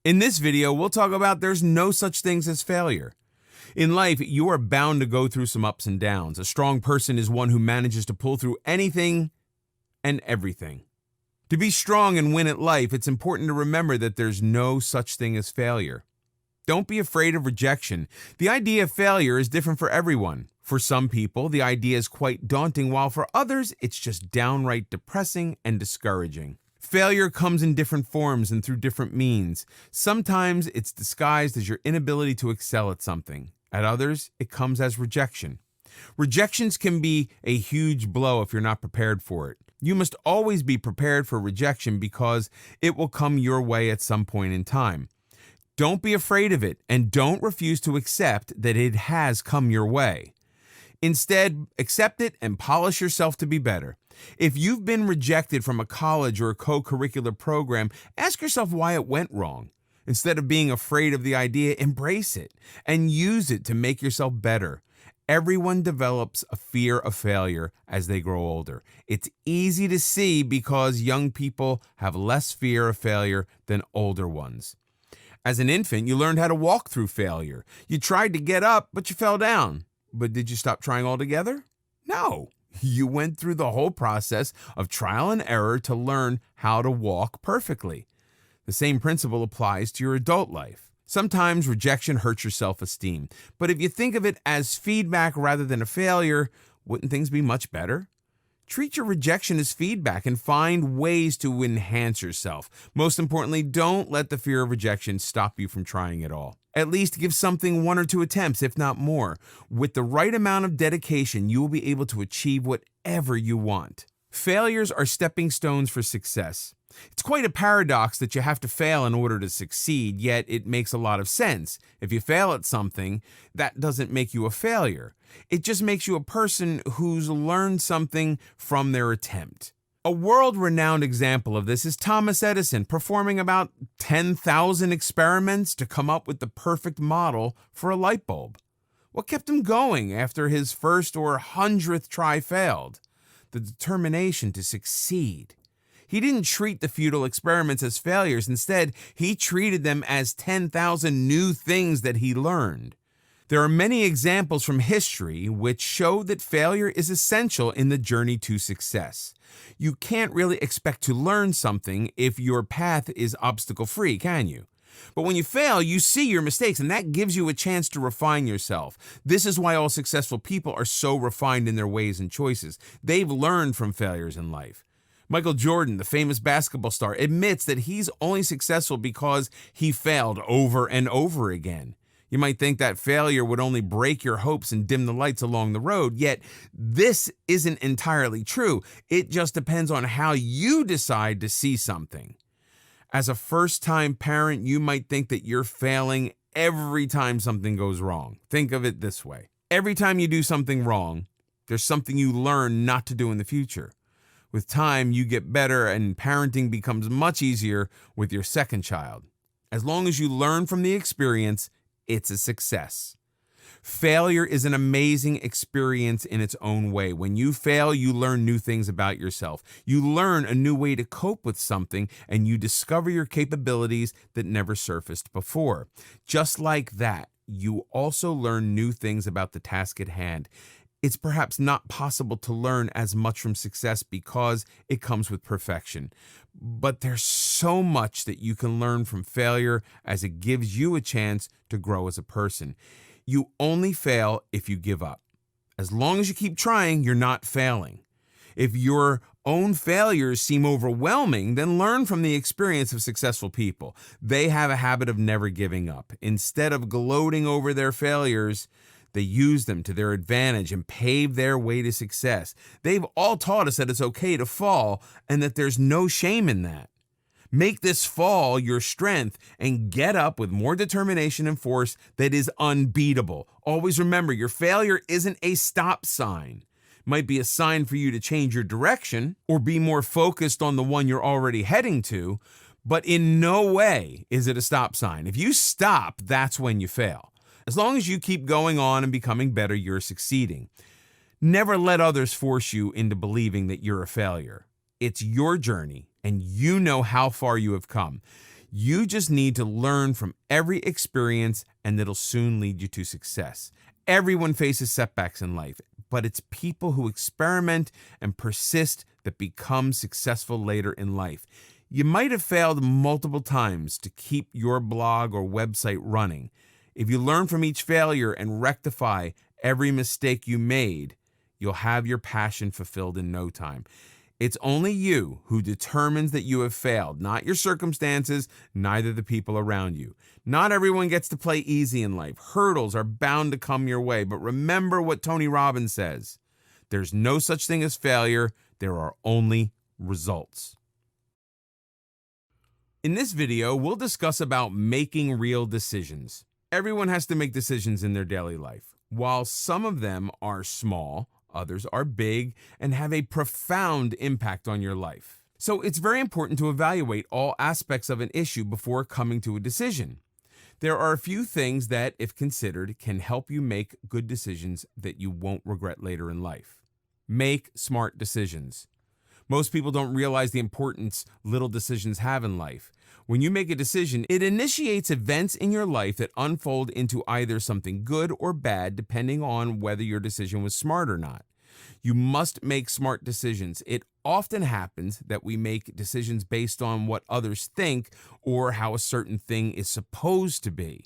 In this video, we'll talk about there's no such things as failure. In life, you are bound to go through some ups and downs. A strong person is one who manages to pull through anything and everything. To be strong and win at life, it's important to remember that there's no such thing as failure. Don't be afraid of rejection. The idea of failure is different for everyone. For some people, the idea is quite daunting, while for others, it's just downright depressing and discouraging. Failure comes in different forms and through different means. Sometimes it's disguised as your inability to excel at something. At others, it comes as rejection. Rejections can be a huge blow if you're not prepared for it. You must always be prepared for rejection because it will come your way at some point in time. Don't be afraid of it, and don't refuse to accept that it has come your way. Instead, accept it and polish yourself to be better. If you've been rejected from a college or a co-curricular program, ask yourself why it went wrong. Instead of being afraid of the idea, embrace it and use it to make yourself better. Everyone develops a fear of failure as they grow older. It's easy to see because young people have less fear of failure than older ones. As an infant, you learned how to walk through failure. You tried to get up, but you fell down. But did you stop trying altogether? No. You went through the whole process of trial and error to learn how to walk perfectly. The same principle applies to your adult life. Sometimes rejection hurts your self-esteem, but if you think of it as feedback rather than a failure, wouldn't things be much better? Treat your rejection as feedback and find ways to enhance yourself. Most importantly, don't let the fear of rejection stop you from trying at all. At least give something 1 or 2 attempts, if not more. With the right amount of dedication, you will be able to achieve whatever you want. Failures are stepping stones for success. It's quite a paradox that you have to fail in order to succeed, yet it makes a lot of sense. If you fail at something, that doesn't make you a failure. It just makes you a person who's learned something from their attempt. A world-renowned example of this is Thomas Edison performing about 10,000 experiments to come up with the perfect model for a light bulb. What kept him going after his first or 100th try failed? The determination to succeed. He didn't treat the futile experiments as failures. Instead, he treated them as 10,000 new things that he learned. There are many examples from history which show that failure is essential in the journey to success. You can't really expect to learn something if your path is obstacle-free, can you? But when you fail, you see your mistakes, and that gives you a chance to refine yourself. This is why all successful people are so refined in their ways and choices. They've learned from failures in life. Michael Jordan, the famous basketball star, admits that he's only successful because he failed over and over again. You might think that failure would only break your hopes and dim the lights along the road, yet this isn't entirely true. It just depends on how you decide to see something. As a first-time parent, you might think that you're failing every time something goes wrong. Think of it this way. Every time you do something wrong, there's something you learn not to do in the future. With time, you get better and parenting becomes much easier with your second child. As long as you learn from the experience, it's a success. Failure is an amazing experience in its own way. When you fail, you learn new things about yourself. You learn a new way to cope with something, and you discover your capabilities that never surfaced before. Just like that, you also learn new things about the task at hand. It's perhaps not possible to learn as much from success because it comes with perfection. But there's so much that you can learn from failure as it gives you a chance to grow as a person. You only fail if you give up. As long as you keep trying, you're not failing. If your own failures seem overwhelming, then learn from the experience of successful people. They have a habit of never giving up. Instead of gloating over their failures, they use them to their advantage and pave their way to success. They've all taught us that it's okay to fall and that there's no shame in that. Make this fall your strength and get up with more determination and force that is unbeatable. Always remember, your failure isn't a stop sign. It might be a sign for you to change your direction or be more focused on the one you're already heading to, but in no way is it a stop sign. If you stop, that's when you fail. As long as you keep going on and becoming better, you're succeeding. Never let others force you into believing that you're a failure. It's your journey, and you know how far you have come. You just need to learn from every experience, and it'll soon lead you to success. Everyone faces setbacks in life, but it's people who experiment and persist that become successful later in life. You might have failed multiple times to keep your blog or website running. If you learn from each failure and rectify every mistake you made, you'll have your passion fulfilled in no time. It's only you who determines that you have failed, not your circumstances, neither the people around you. Not everyone gets to play easy in life. Hurdles are bound to come your way, but remember what Tony Robbins says. There's no such thing as failure. There are only results. In this video, we'll discuss about making real decisions. Everyone has to make decisions in their daily life. While some of them are small, others are big and have a profound impact on your life. So it's very important to evaluate all aspects of an issue before coming to a decision. There are a few things that, if considered, can help you make good decisions that you won't regret later in life. Make smart decisions. Most people don't realize the importance little decisions have in life. When you make a decision, it initiates events in your life that unfold into either something good or bad, depending on whether your decision was smart or not. You must make smart decisions. It often happens that we make decisions based on what others think or how a certain thing is supposed to be.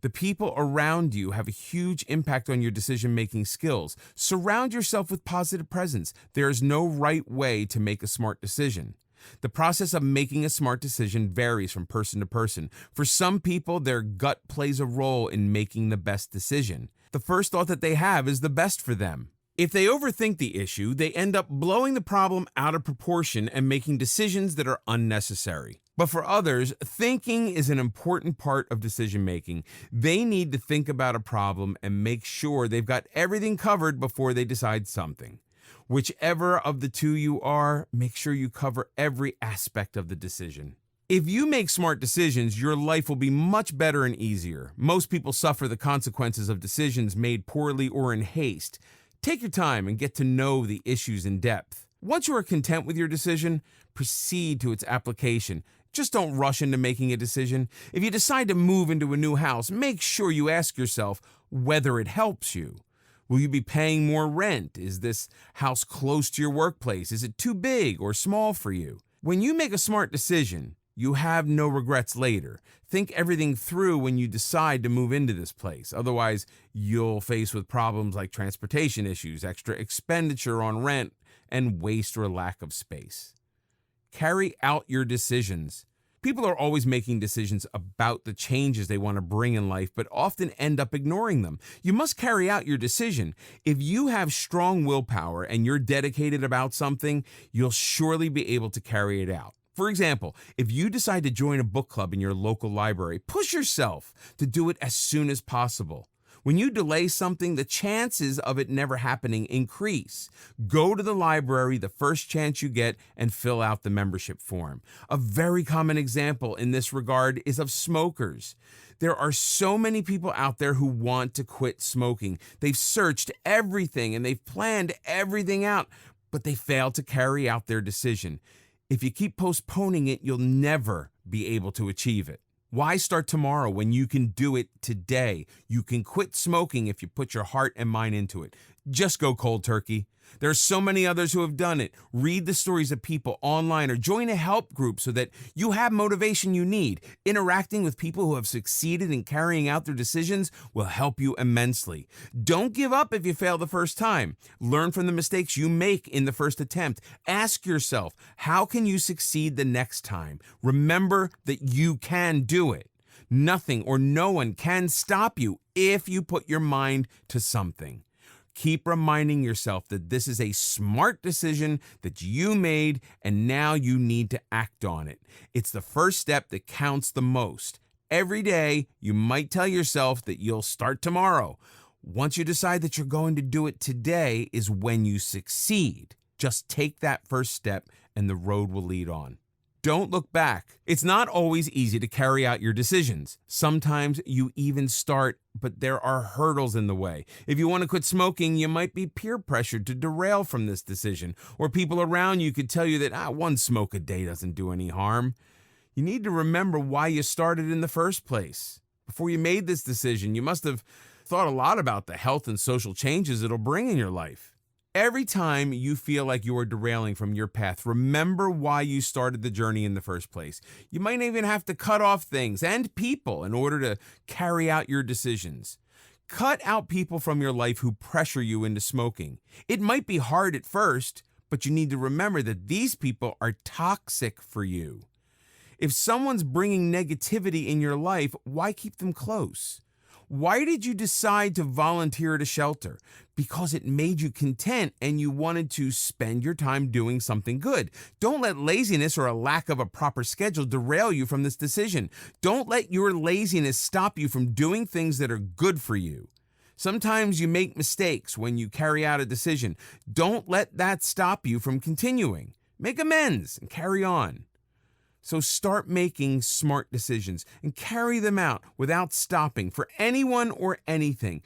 The people around you have a huge impact on your decision-making skills. Surround yourself with positive presence. There is no right way to make a smart decision. The process of making a smart decision varies from person to person. For some people, their gut plays a role in making the best decision. The first thought that they have is the best for them. If they overthink the issue, they end up blowing the problem out of proportion and making decisions that are unnecessary. But for others, thinking is an important part of decision-making. They need to think about a problem and make sure they've got everything covered before they decide something. Whichever of the two you are, make sure you cover every aspect of the decision. If you make smart decisions, your life will be much better and easier. Most people suffer the consequences of decisions made poorly or in haste. Take your time and get to know the issues in depth. Once you are content with your decision, proceed to its application. Just don't rush into making a decision. If you decide to move into a new house, make sure you ask yourself whether it helps you. Will you be paying more rent? Is this house close to your workplace? Is it too big or small for you? When you make a smart decision, you have no regrets later. Think everything through when you decide to move into this place. Otherwise, you'll face with problems like transportation issues, extra expenditure on rent, and waste or lack of space. Carry out your decisions. People are always making decisions about the changes they want to bring in life, but often end up ignoring them. You must carry out your decision. If you have strong willpower and you're dedicated about something, you'll surely be able to carry it out. For example, if you decide to join a book club in your local library, push yourself to do it as soon as possible. When you delay something, the chances of it never happening increase. Go to the library the first chance you get and fill out the membership form. A very common example in this regard is of smokers. There are so many people out there who want to quit smoking. They've searched everything and they've planned everything out, but they fail to carry out their decision. If you keep postponing it, you'll never be able to achieve it. Why start tomorrow when you can do it today? You can quit smoking if you put your heart and mind into it. Just go cold turkey. There are so many others who have done it. Read the stories of people online or join a help group so that you have motivation you need. Interacting with people who have succeeded in carrying out their decisions will help you immensely. Don't give up if you fail the first time. Learn from the mistakes you make in the first attempt. Ask yourself, how can you succeed the next time? Remember that you can do it. Nothing or no one can stop you if you put your mind to something. Keep reminding yourself that this is a smart decision that you made and now you need to act on it. It's the first step that counts the most. Every day, you might tell yourself that you'll start tomorrow. Once you decide that you're going to do it today is when you succeed. Just take that first step and the road will lead on. Don't look back. It's not always easy to carry out your decisions. Sometimes you even start, but there are hurdles in the way. If you want to quit smoking, you might be peer pressured to derail from this decision, or people around you could tell you that one smoke a day doesn't do any harm. You need to remember why you started in the first place. Before you made this decision, you must have thought a lot about the health and social changes it'll bring in your life. Every time you feel like you are derailing from your path, remember why you started the journey in the first place. You might even have to cut off things and people in order to carry out your decisions. Cut out people from your life who pressure you into smoking. It might be hard at first, but you need to remember that these people are toxic for you. If someone's bringing negativity in your life, why keep them close? Why did you decide to volunteer at a shelter? Because it made you content and you wanted to spend your time doing something good. Don't let laziness or a lack of a proper schedule derail you from this decision. Don't let your laziness stop you from doing things that are good for you. Sometimes you make mistakes when you carry out a decision. Don't let that stop you from continuing. Make amends and carry on. So start making smart decisions and carry them out without stopping for anyone or anything.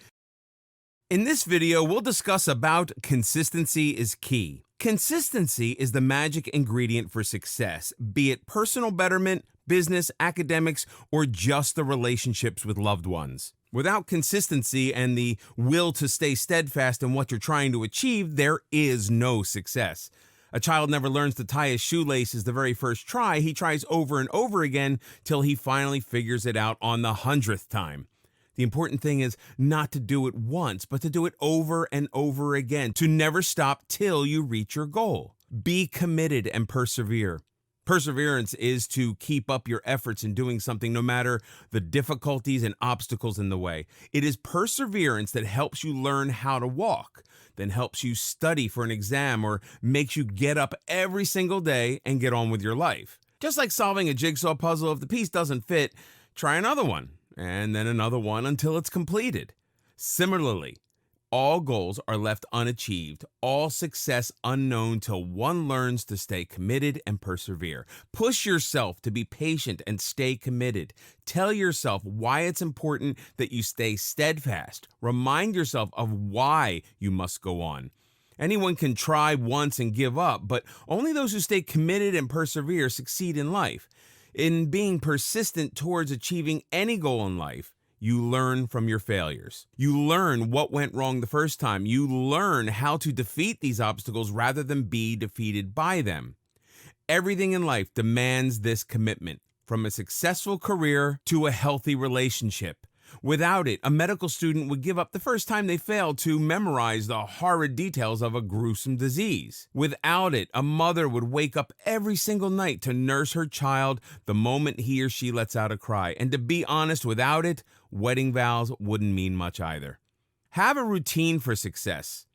In this video, we'll discuss about consistency is key. Consistency is the magic ingredient for success, be it personal betterment, business, academics, or just the relationships with loved ones. Without consistency and the will to stay steadfast in what you're trying to achieve, there is no success. A child never learns to tie his shoelaces the very first try. He tries over and over again till he finally figures it out on the 100th time. The important thing is not to do it once, but to do it over and over again, to never stop till you reach your goal. Be committed and persevere. Perseverance is to keep up your efforts in doing something no matter the difficulties and obstacles in the way. It is perseverance that helps you learn how to walk, then helps you study for an exam, or makes you get up every single day and get on with your life. Just like solving a jigsaw puzzle, if the piece doesn't fit, try another one, and then another one until it's completed. Similarly, all goals are left unachieved, all success unknown till one learns to stay committed and persevere. Push yourself to be patient and stay committed. Tell yourself why it's important that you stay steadfast. Remind yourself of why you must go on. Anyone can try once and give up, but only those who stay committed and persevere succeed in life. In being persistent towards achieving any goal in life, you learn from your failures. You learn what went wrong the first time. You learn how to defeat these obstacles rather than be defeated by them. Everything in life demands this commitment, from a successful career to a healthy relationship. Without it, a medical student would give up the first time they failed to memorize the horrid details of a gruesome disease. Without it, a mother would wake up every single night to nurse her child the moment he or she lets out a cry. And to be honest, without it, wedding vows wouldn't mean much either. Have a routine for success.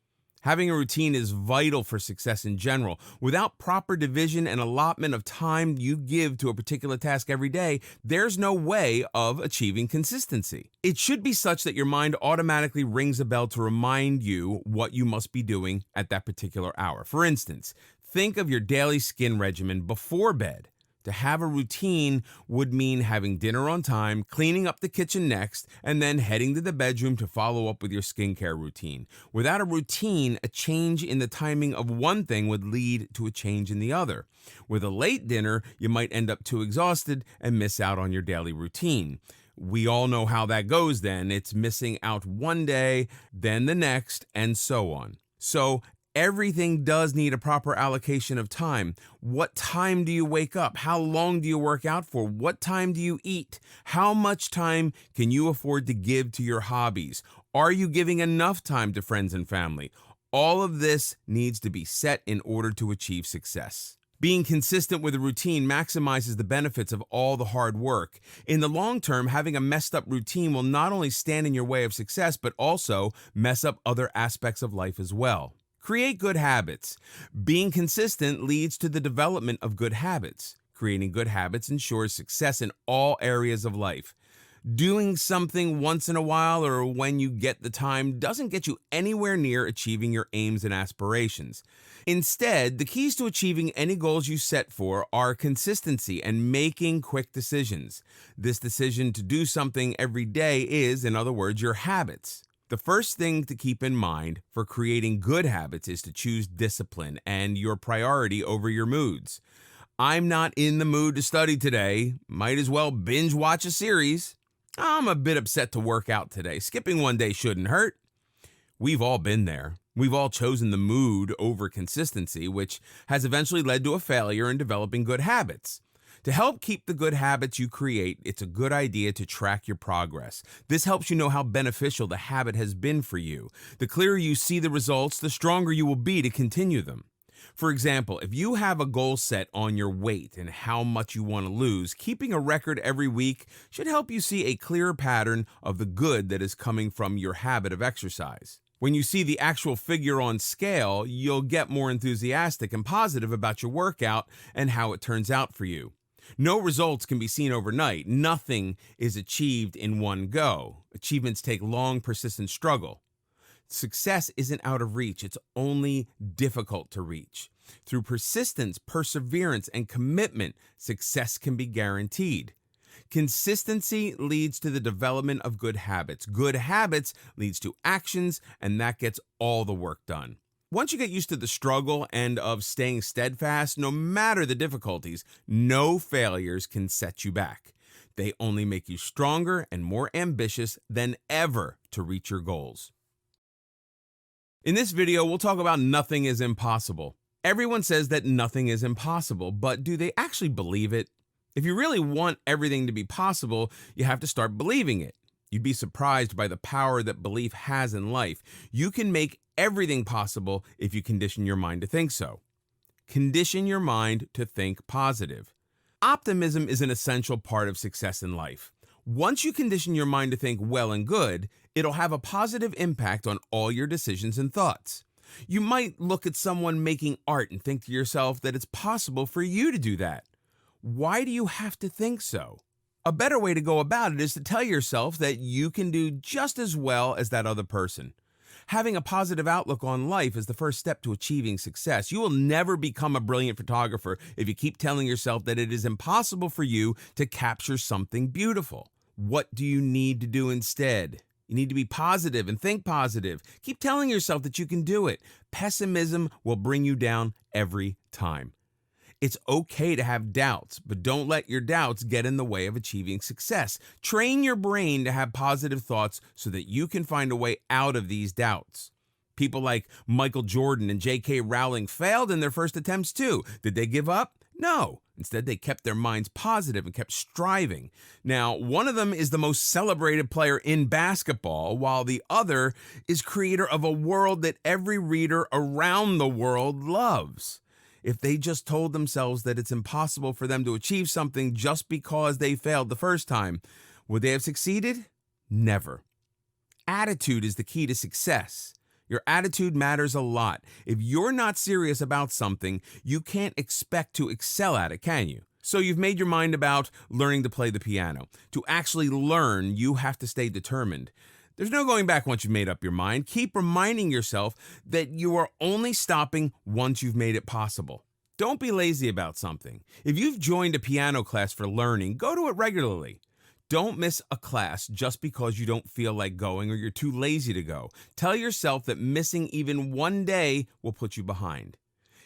Having a routine is vital for success in general. Without proper division and allotment of time you give to a particular task every day, there's no way of achieving consistency. It should be such that your mind automatically rings a bell to remind you what you must be doing at that particular hour. For instance, think of your daily skin regimen before bed. To have a routine would mean having dinner on time, cleaning up the kitchen next, and then heading to the bedroom to follow up with your skincare routine. Without a routine, a change in the timing of one thing would lead to a change in the other. With a late dinner, you might end up too exhausted and miss out on your daily routine. We all know how that goes then. It's missing out one day, then the next, and so on. So, everything does need a proper allocation of time. What time do you wake up? How long do you work out for? What time do you eat? How much time can you afford to give to your hobbies? Are you giving enough time to friends and family? All of this needs to be set in order to achieve success. Being consistent with a routine maximizes the benefits of all the hard work. In the long term, having a messed up routine will not only stand in your way of success, but also mess up other aspects of life as well. Create good habits. Being consistent leads to the development of good habits. Creating good habits ensures success in all areas of life. Doing something once in a while or when you get the time doesn't get you anywhere near achieving your aims and aspirations. Instead, the keys to achieving any goals you set for are consistency and making quick decisions. This decision to do something every day is, in other words, your habits. The first thing to keep in mind for creating good habits is to choose discipline and your priority over your moods. I'm not in the mood to study today. Might as well binge watch a series. I'm a bit upset to work out today. Skipping one day shouldn't hurt. We've all been there. We've all chosen the mood over consistency, which has eventually led to a failure in developing good habits. To help keep the good habits you create, it's a good idea to track your progress. This helps you know how beneficial the habit has been for you. The clearer you see the results, the stronger you will be to continue them. For example, if you have a goal set on your weight and how much you want to lose, keeping a record every week should help you see a clearer pattern of the good that is coming from your habit of exercise. When you see the actual figure on scale, you'll get more enthusiastic and positive about your workout and how it turns out for you. No results can be seen overnight. Nothing is achieved in one go. Achievements take long, persistent struggle. Success isn't out of reach, it's only difficult to reach. Through persistence, perseverance, and commitment, success can be guaranteed. Consistency leads to the development of good habits. Good habits leads to actions, and that gets all the work done. Once you get used to the struggle and of staying steadfast, no matter the difficulties, no failures can set you back. They only make you stronger and more ambitious than ever to reach your goals. In this video, we'll talk about nothing is impossible. Everyone says that nothing is impossible, but do they actually believe it? If you really want everything to be possible, you have to start believing it. You'd be surprised by the power that belief has in life. You can make everything possible if you condition your mind to think so. Condition your mind to think positive. Optimism is an essential part of success in life. Once you condition your mind to think well and good, it'll have a positive impact on all your decisions and thoughts. You might look at someone making art and think to yourself that it's possible for you to do that. Why do you have to think so? A better way to go about it is to tell yourself that you can do just as well as that other person. Having a positive outlook on life is the first step to achieving success. You will never become a brilliant photographer if you keep telling yourself that it is impossible for you to capture something beautiful. What do you need to do instead? You need to be positive and think positive. Keep telling yourself that you can do it. Pessimism will bring you down every time. It's okay to have doubts, but don't let your doubts get in the way of achieving success. Train your brain to have positive thoughts so that you can find a way out of these doubts. People like Michael Jordan and J.K. Rowling failed in their first attempts too. Did they give up? No. Instead, they kept their minds positive and kept striving. Now, one of them is the most celebrated player in basketball, while the other is creator of a world that every reader around the world loves. If they just told themselves that it's impossible for them to achieve something just because they failed the first time, would they have succeeded? Never. Attitude is the key to success. Your attitude matters a lot. If you're not serious about something, you can't expect to excel at it, can you? So you've made your mind about learning to play the piano. To actually learn, you have to stay determined. There's no going back once you've made up your mind. Keep reminding yourself that you are only stopping once you've made it possible. Don't be lazy about something. If you've joined a piano class for learning, go to it regularly. Don't miss a class just because you don't feel like going or you're too lazy to go. Tell yourself that missing even one day will put you behind.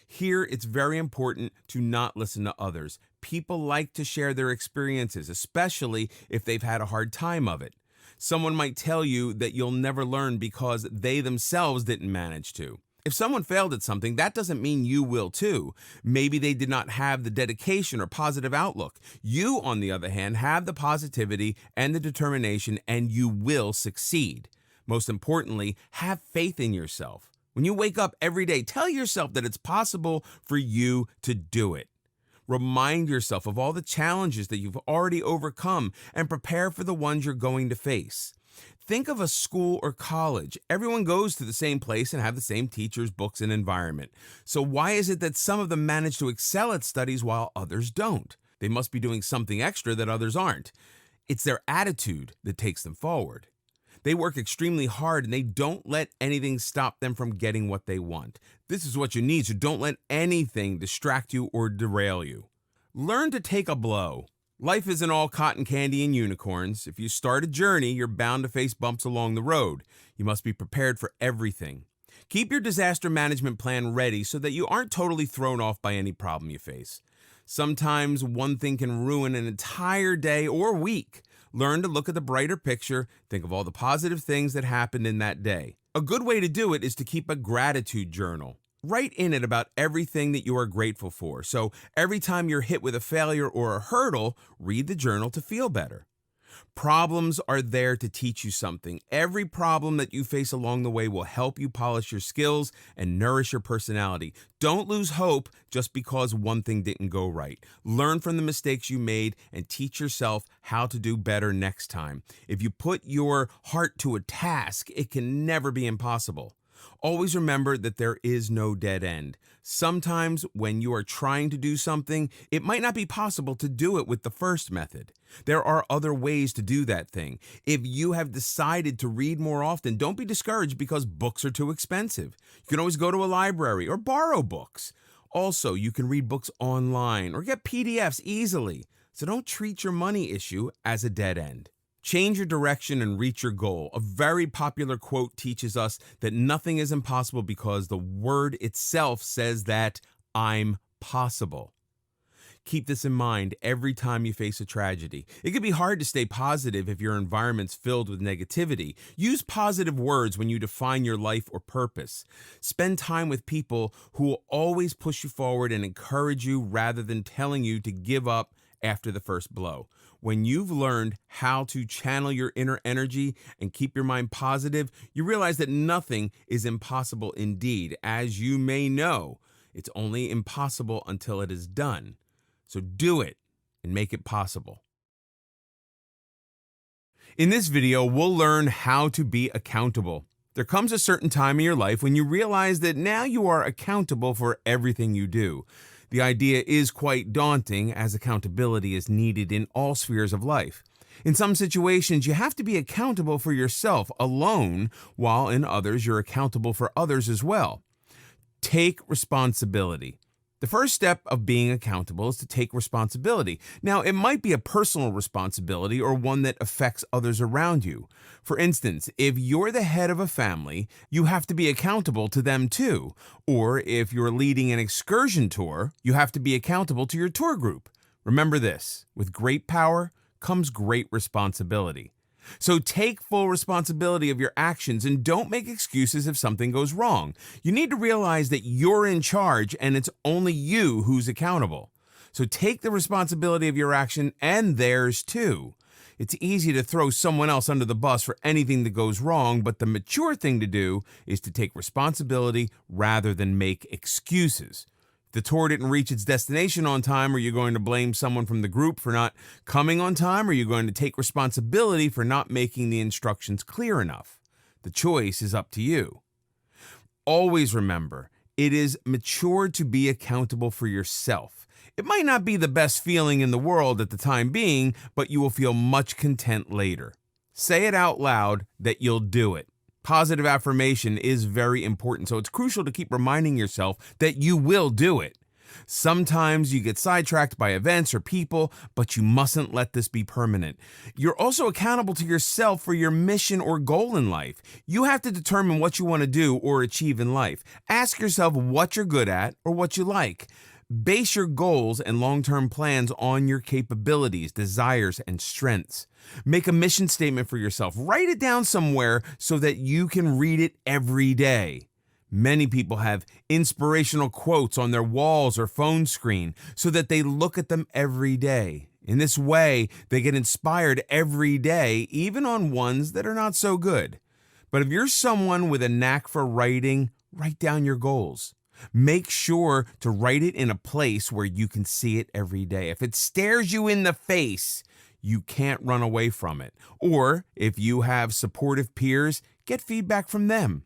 Here, it's very important to not listen to others. People like to share their experiences, especially if they've had a hard time of it. Someone might tell you that you'll never learn because they themselves didn't manage to. If someone failed at something, that doesn't mean you will too. Maybe they did not have the dedication or positive outlook. You, on the other hand, have the positivity and the determination, and you will succeed. Most importantly, have faith in yourself. When you wake up every day, tell yourself that it's possible for you to do it. Remind yourself of all the challenges that you've already overcome and prepare for the ones you're going to face. Think of a school or college. Everyone goes to the same place and have the same teachers, books, and environment. So why is it that some of them manage to excel at studies while others don't? They must be doing something extra that others aren't. It's their attitude that takes them forward. They work extremely hard and they don't let anything stop them from getting what they want. This is what you need, so don't let anything distract you or derail you. Learn to take a blow. Life isn't all cotton candy and unicorns. If you start a journey, you're bound to face bumps along the road. You must be prepared for everything. Keep your disaster management plan ready so that you aren't totally thrown off by any problem you face. Sometimes one thing can ruin an entire day or week. Learn to look at the brighter picture, think of all the positive things that happened in that day. A good way to do it is to keep a gratitude journal. Write in it about everything that you are grateful for. So every time you're hit with a failure or a hurdle, read the journal to feel better. Problems are there to teach you something. Every problem that you face along the way will help you polish your skills and nourish your personality. Don't lose hope just because one thing didn't go right. Learn from the mistakes you made and teach yourself how to do better next time. If you put your heart to a task, it can never be impossible. Always remember that there is no dead end. Sometimes when you are trying to do something, it might not be possible to do it with the first method. There are other ways to do that thing. If you have decided to read more often, don't be discouraged because books are too expensive. You can always go to a library or borrow books. Also, you can read books online or get PDFs easily. So don't treat your money issue as a dead end. Change your direction and reach your goal. A very popular quote teaches us that nothing is impossible because the word itself says that I'm possible. Keep this in mind every time you face a tragedy. It can be hard to stay positive if your environment's filled with negativity. Use positive words when you define your life or purpose. Spend time with people who will always push you forward and encourage you rather than telling you to give up after the first blow. When you've learned how to channel your inner energy and keep your mind positive, you realize that nothing is impossible indeed. As you may know, it's only impossible until it is done. So do it and make it possible. In this video, we'll learn how to be accountable. There comes a certain time in your life when you realize that now you are accountable for everything you do. The idea is quite daunting, as accountability is needed in all spheres of life. In some situations, you have to be accountable for yourself alone, while in others, you're accountable for others as well. Take responsibility. The first step of being accountable is to take responsibility. Now, it might be a personal responsibility or one that affects others around you. For instance, if you're the head of a family, you have to be accountable to them too. Or if you're leading an excursion tour, you have to be accountable to your tour group. Remember this, with great power comes great responsibility. So take full responsibility of your actions and don't make excuses if something goes wrong. You need to realize that you're in charge and it's only you who's accountable. So take the responsibility of your action and theirs too. It's easy to throw someone else under the bus for anything that goes wrong, but the mature thing to do is to take responsibility rather than make excuses. If the tour didn't reach its destination on time, are you going to blame someone from the group for not coming on time, or are you going to take responsibility for not making the instructions clear enough? The choice is up to you. Always remember, it is mature to be accountable for yourself. It might not be the best feeling in the world at the time being, but you will feel much content later. Say it out loud that you'll do it. Positive affirmation is very important, so it's crucial to keep reminding yourself that you will do it. Sometimes you get sidetracked by events or people, but you mustn't let this be permanent. You're also accountable to yourself for your mission or goal in life. You have to determine what you want to do or achieve in life. Ask yourself what you're good at or what you like. Base your goals and long-term plans on your capabilities, desires, and strengths. Make a mission statement for yourself. Write it down somewhere so that you can read it every day. Many people have inspirational quotes on their walls or phone screen so that they look at them every day. In this way, they get inspired every day, even on ones that are not so good. But if you're someone with a knack for writing, write down your goals. Make sure to write it in a place where you can see it every day. If it stares you in the face, you can't run away from it. Or if you have supportive peers, get feedback from them.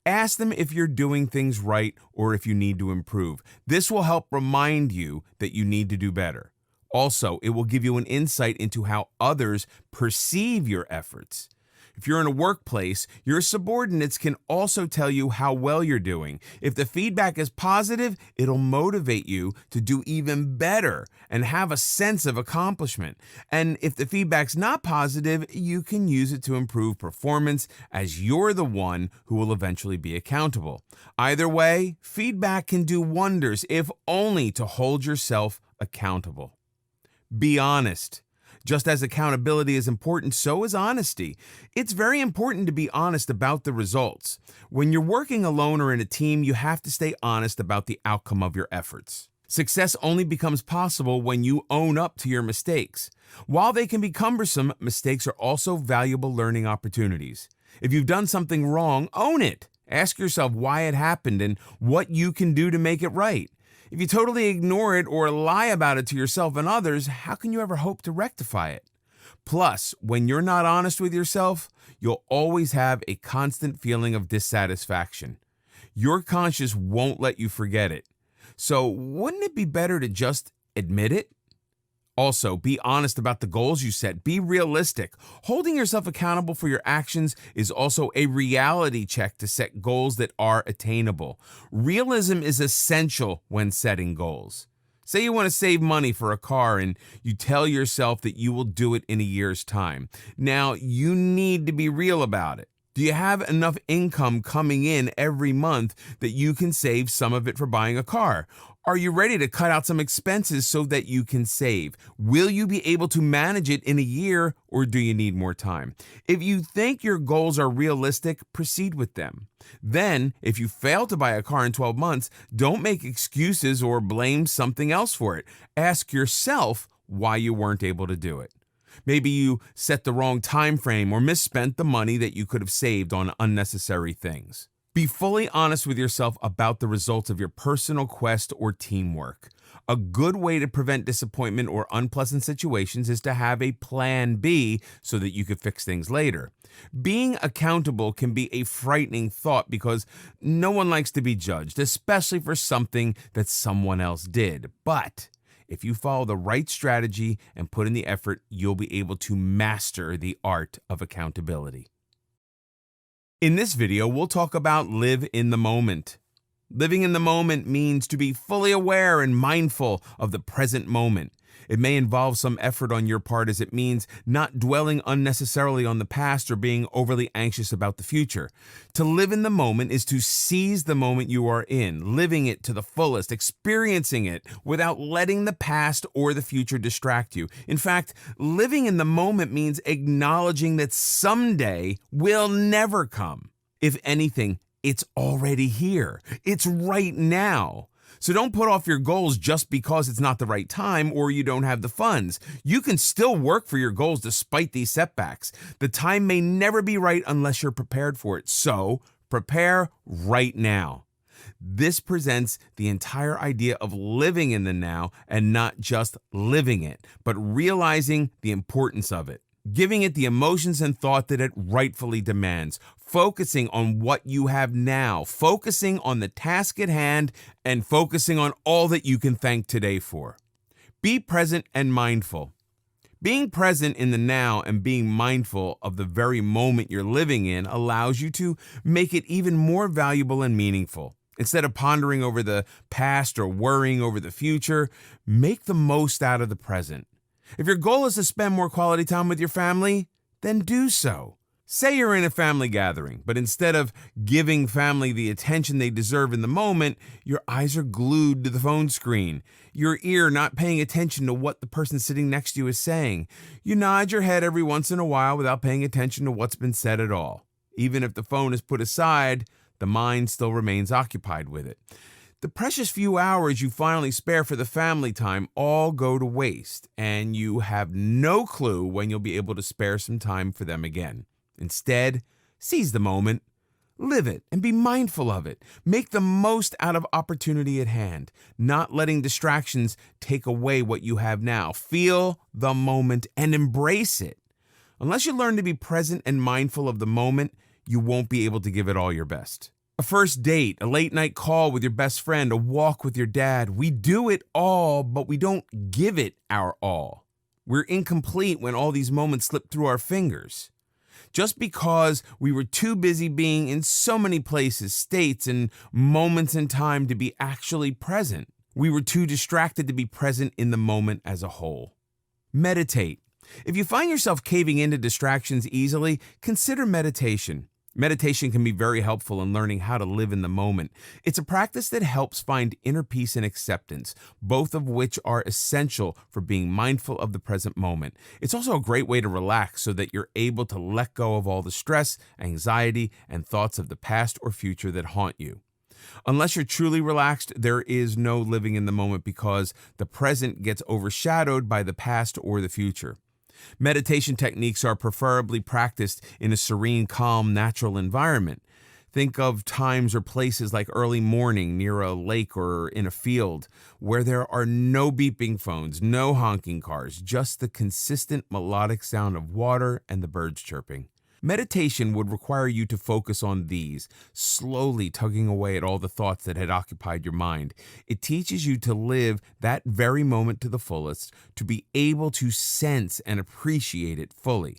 Ask them if you're doing things right or if you need to improve. This will help remind you that you need to do better. Also, it will give you an insight into how others perceive your efforts. If you're in a workplace, your subordinates can also tell you how well you're doing. If the feedback is positive, it'll motivate you to do even better and have a sense of accomplishment. And if the feedback's not positive, you can use it to improve performance, as you're the one who will eventually be accountable. Either way, feedback can do wonders, if only to hold yourself accountable. Be honest. Just as accountability is important, so is honesty. It's very important to be honest about the results. When you're working alone or in a team, you have to stay honest about the outcome of your efforts. Success only becomes possible when you own up to your mistakes. While they can be cumbersome, mistakes are also valuable learning opportunities. If you've done something wrong, own it. Ask yourself why it happened and what you can do to make it right. If you totally ignore it or lie about it to yourself and others, how can you ever hope to rectify it? Plus, when you're not honest with yourself, you'll always have a constant feeling of dissatisfaction. Your conscience won't let you forget it. So, wouldn't it be better to just admit it? Also, be honest about the goals you set. Be realistic. Holding yourself accountable for your actions is also a reality check to set goals that are attainable. Realism is essential when setting goals. Say you want to save money for a car and you tell yourself that you will do it in a year's time. Now, you need to be real about it. Do you have enough income coming in every month that you can save some of it for buying a car? Are you ready to cut out some expenses so that you can save? Will you be able to manage it in a year, or do you need more time? If you think your goals are realistic, proceed with them. Then, if you fail to buy a car in 12 months, don't make excuses or blame something else for it. Ask yourself why you weren't able to do it. Maybe you set the wrong time frame or misspent the money that you could have saved on unnecessary things. Be fully honest with yourself about the results of your personal quest or teamwork. A good way to prevent disappointment or unpleasant situations is to have a plan B so that you can fix things later. Being accountable can be a frightening thought because no one likes to be judged, especially for something that someone else did. But if you follow the right strategy and put in the effort, you'll be able to master the art of accountability. In this video, we'll talk about live in the moment. Living in the moment means to be fully aware and mindful of the present moment. It may involve some effort on your part, as it means not dwelling unnecessarily on the past or being overly anxious about the future. To live in the moment is to seize the moment you are in, living it to the fullest, experiencing it without letting the past or the future distract you. In fact, living in the moment means acknowledging that someday will never come. If anything, it's already here. It's right now. So don't put off your goals just because it's not the right time or you don't have the funds. You can still work for your goals despite these setbacks. The time may never be right unless you're prepared for it. So prepare right now. This presents the entire idea of living in the now and not just living it, but realizing the importance of it, giving it the emotions and thought that it rightfully demands, focusing on what you have now, focusing on the task at hand, and focusing on all that you can thank today for. Be present and mindful. Being present in the now and being mindful of the very moment you're living in allows you to make it even more valuable and meaningful. Instead of pondering over the past or worrying over the future, make the most out of the present. If your goal is to spend more quality time with your family, then do so. Say you're in a family gathering, but instead of giving family the attention they deserve in the moment, your eyes are glued to the phone screen, your ear not paying attention to what the person sitting next to you is saying. You nod your head every once in a while without paying attention to what's been said at all. Even if the phone is put aside, the mind still remains occupied with it. The precious few hours you finally spare for the family time all go to waste, and you have no clue when you'll be able to spare some time for them again. Instead, seize the moment, live it, and be mindful of it. Make the most out of opportunity at hand, not letting distractions take away what you have now. Feel the moment and embrace it. Unless you learn to be present and mindful of the moment, you won't be able to give it all your best. A first date, a late night call with your best friend, a walk with your dad. We do it all, but we don't give it our all. We're incomplete when all these moments slip through our fingers. Just because we were too busy being in so many places, states, and moments in time to be actually present. We were too distracted to be present in the moment as a whole. Meditate. If you find yourself caving into distractions easily, consider meditation. Meditation can be very helpful in learning how to live in the moment. It's a practice that helps find inner peace and acceptance, both of which are essential for being mindful of the present moment. It's also a great way to relax so that you're able to let go of all the stress, anxiety, and thoughts of the past or future that haunt you. Unless you're truly relaxed, there is no living in the moment because the present gets overshadowed by the past or the future. Meditation techniques are preferably practiced in a serene, calm, natural environment. Think of times or places like early morning near a lake or in a field where there are no beeping phones, no honking cars, just the consistent melodic sound of water and the birds chirping. Meditation would require you to focus on these, slowly tugging away at all the thoughts that had occupied your mind. It teaches you to live that very moment to the fullest, to be able to sense and appreciate it fully.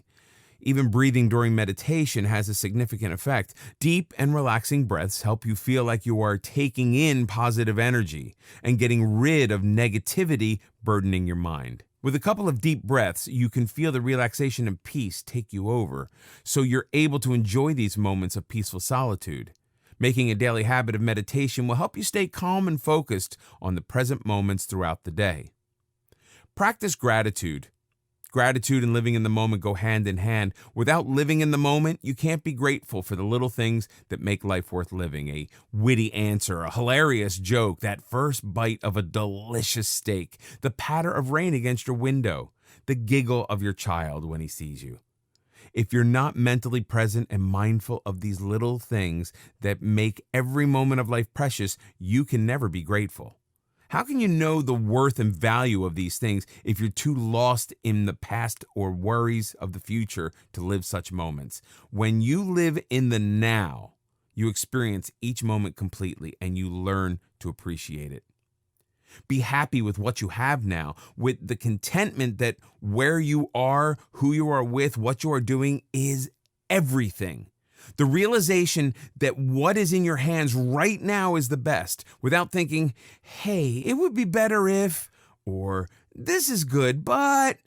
Even breathing during meditation has a significant effect. Deep and relaxing breaths help you feel like you are taking in positive energy and getting rid of negativity burdening your mind. With a couple of deep breaths, you can feel the relaxation and peace take you over, so you're able to enjoy these moments of peaceful solitude. Making a daily habit of meditation will help you stay calm and focused on the present moments throughout the day. Practice gratitude. Gratitude and living in the moment go hand in hand. Without living in the moment, you can't be grateful for the little things that make life worth living. A witty answer, a hilarious joke, that first bite of a delicious steak, the patter of rain against your window, the giggle of your child when he sees you. If you're not mentally present and mindful of these little things that make every moment of life precious, you can never be grateful. How can you know the worth and value of these things if you're too lost in the past or worries of the future to live such moments? When you live in the now, you experience each moment completely and you learn to appreciate it. Be happy with what you have now, with the contentment that where you are, who you are with, what you are doing is everything. The realization that what is in your hands right now is the best, without thinking, hey, it would be better if, or this is good, but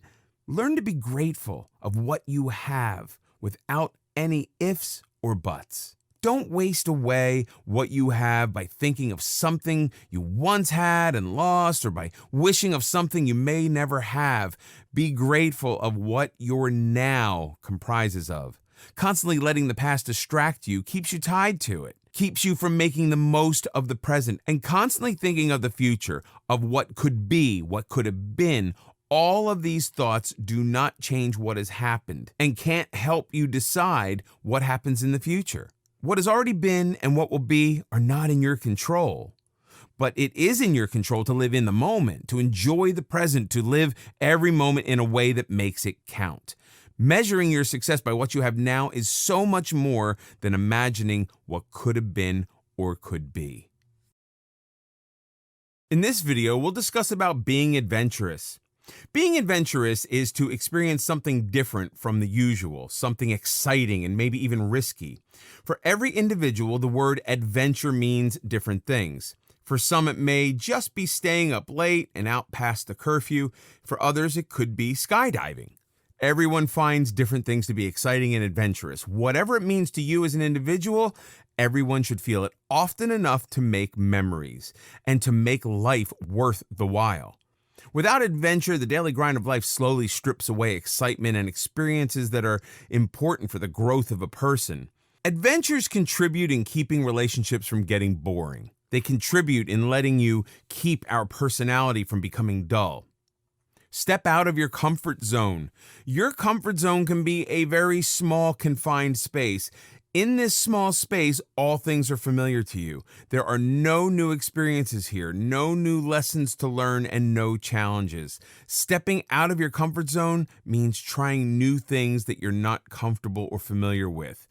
learn to be grateful of what you have without any ifs or buts. Don't waste away what you have by thinking of something you once had and lost, or by wishing of something you may never have. Be grateful of what your now comprises of. Constantly letting the past distract you keeps you tied to it, keeps you from making the most of the present, and constantly thinking of the future, of what could be, what could have been. All of these thoughts do not change what has happened and can't help you decide what happens in the future. What has already been and what will be are not in your control. But it is in your control to live in the moment, to enjoy the present, to live every moment in a way that makes it count. Measuring your success by what you have now is so much more than imagining what could have been or could be. In this video, we'll discuss about being adventurous. Being adventurous is to experience something different from the usual, something exciting and maybe even risky. For every individual, the word adventure means different things. For some, it may just be staying up late and out past the curfew. For others, it could be skydiving. Everyone finds different things to be exciting and adventurous. Whatever it means to you as an individual, everyone should feel it often enough to make memories and to make life worth the while. Without adventure, the daily grind of life slowly strips away excitement and experiences that are important for the growth of a person. Adventures contribute in keeping relationships from getting boring. They contribute in letting you keep our personality from becoming dull. Step out of your comfort zone. Your comfort zone can be a very small, confined space. In this small space, all things are familiar to you. There are no new experiences here, no new lessons to learn, and no challenges. Stepping out of your comfort zone means trying new things that you're not comfortable or familiar with.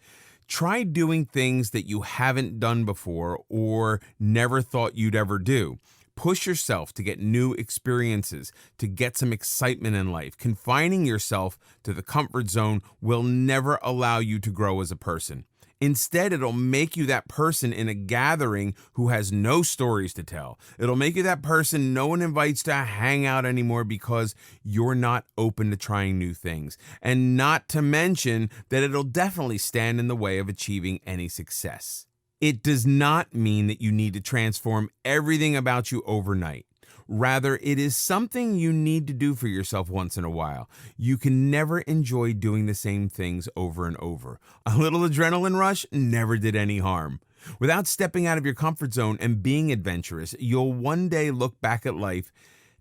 Try doing things that you haven't done before or never thought you'd ever do. Push yourself to get new experiences, to get some excitement in life. Confining yourself to the comfort zone will never allow you to grow as a person. Instead, it'll make you that person in a gathering who has no stories to tell. It'll make you that person no one invites to hang out anymore because you're not open to trying new things. And not to mention that it'll definitely stand in the way of achieving any success. It does not mean that you need to transform everything about you overnight. Rather, it is something you need to do for yourself once in a while. You can never enjoy doing the same things over and over. A little adrenaline rush never did any harm. Without stepping out of your comfort zone and being adventurous, you'll one day look back at life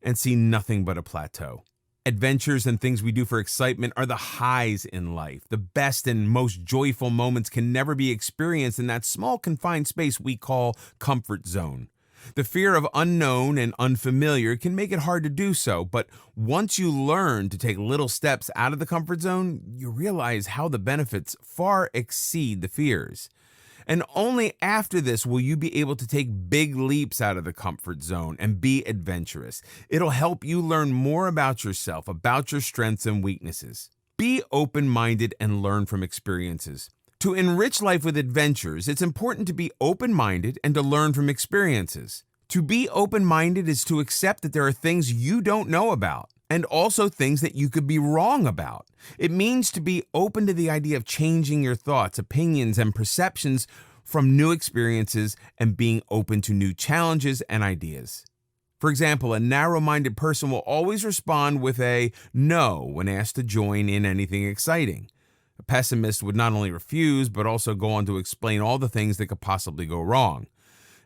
and see nothing but a plateau. Adventures and things we do for excitement are the highs in life. The best and most joyful moments can never be experienced in that small confined space we call comfort zone. The fear of unknown and unfamiliar can make it hard to do so, but once you learn to take little steps out of the comfort zone, you realize how the benefits far exceed the fears. And only after this will you be able to take big leaps out of the comfort zone and be adventurous. It'll help you learn more about yourself, about your strengths and weaknesses. Be open-minded and learn from experiences. To enrich life with adventures, it's important to be open-minded and to learn from experiences. To be open-minded is to accept that there are things you don't know about, and also things that you could be wrong about. It means to be open to the idea of changing your thoughts, opinions, and perceptions from new experiences and being open to new challenges and ideas. For example, a narrow-minded person will always respond with a no when asked to join in anything exciting. A pessimist would not only refuse, but also go on to explain all the things that could possibly go wrong.